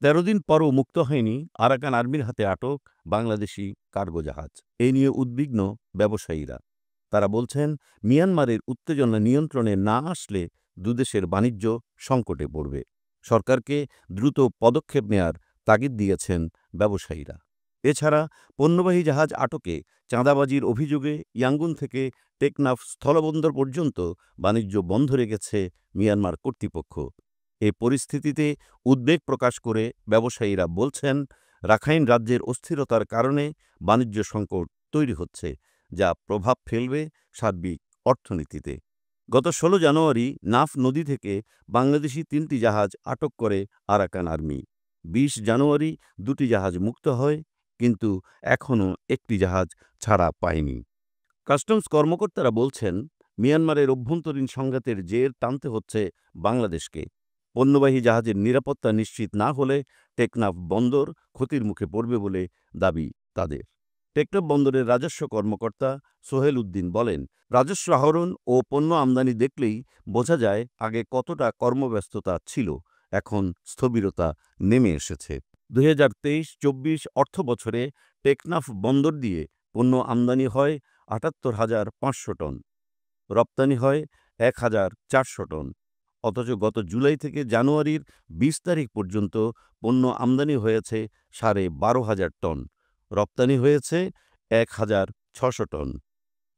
১৩ দিন পরও মুক্ত হয়নি আরাকান আর্মির হাতে আটক বাংলাদেশি কার্গো জাহাজ। এ নিয়ে উদ্বিগ্ন ব্যবসায়ীরা। তারা বলছেন, মিয়ানমারের উত্তেজনা নিয়ন্ত্রণে না আসলে দুদেশের বাণিজ্য সংকটে পড়বে। সরকারকে দ্রুত পদক্ষেপ নেয়ার তাগিদ দিয়েছেন ব্যবসায়ীরা। এছাড়া পণ্যবাহী জাহাজ আটকে চাঁদাবাজির অভিযোগে ইয়াঙ্গুন থেকে টেকনাফ স্থলবন্দর পর্যন্ত বাণিজ্য বন্ধ রেখেছে মিয়ানমার কর্তৃপক্ষ। এ পরিস্থিতিতে উদ্বেগ প্রকাশ করে ব্যবসায়ীরা বলছেন, রাখাইন রাজ্যের অস্থিরতার কারণে বাণিজ্য সংকট তৈরি হচ্ছে, যা প্রভাব ফেলবে সার্বিক অর্থনীতিতে। গত ১৬ জানুয়ারি নাফ নদী থেকে বাংলাদেশি ৩টি জাহাজ আটক করে আরাকান আর্মি। ২০ জানুয়ারি ২টি জাহাজ মুক্ত হয়, কিন্তু এখনও একটি জাহাজ ছাড়া পায়নি। কাস্টমস কর্মকর্তারা বলছেন, মিয়ানমারের অভ্যন্তরীণ সংঘাতের জের টানতে হচ্ছে বাংলাদেশকে। পণ্যবাহী জাহাজের নিরাপত্তা নিশ্চিত না হলে টেকনাফ বন্দর ক্ষতির মুখে পড়বে বলে দাবি তাদের। টেকনাফ বন্দরের রাজস্ব কর্মকর্তা সোহেল উদ্দিন বলেন, রাজস্ব আহরণ ও পণ্য আমদানি দেখলেই বোঝা যায় আগে কতটা কর্মব্যস্ততা ছিল, এখন স্থবিরতা নেমে এসেছে। ২০২৩-২৪ অর্থবছরে টেকনাফ বন্দর দিয়ে পণ্য আমদানি হয় ৭৮,৫০০ টন, রপ্তানি হয় ১,৪০০ টন। অথচ গত জুলাই থেকে জানুয়ারির ২০ তারিখ পর্যন্ত পণ্য আমদানি হয়েছে ১২,৫০০ টন, রপ্তানি হয়েছে ১,৬০০ টন।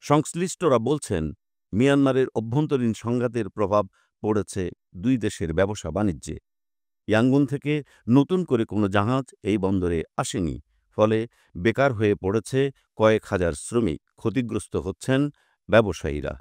সংশ্লিষ্টরা বলছেন, মিয়ানমারের অভ্যন্তরীণ সংঘাতের প্রভাব পড়েছে দুই দেশের ব্যবসা বাণিজ্যে। ইয়াঙ্গুন থেকে নতুন করে কোনো জাহাজ এই বন্দরে আসেনি, ফলে বেকার হয়ে পড়েছে কয়েক হাজার শ্রমিক, ক্ষতিগ্রস্ত হচ্ছেন ব্যবসায়ীরা।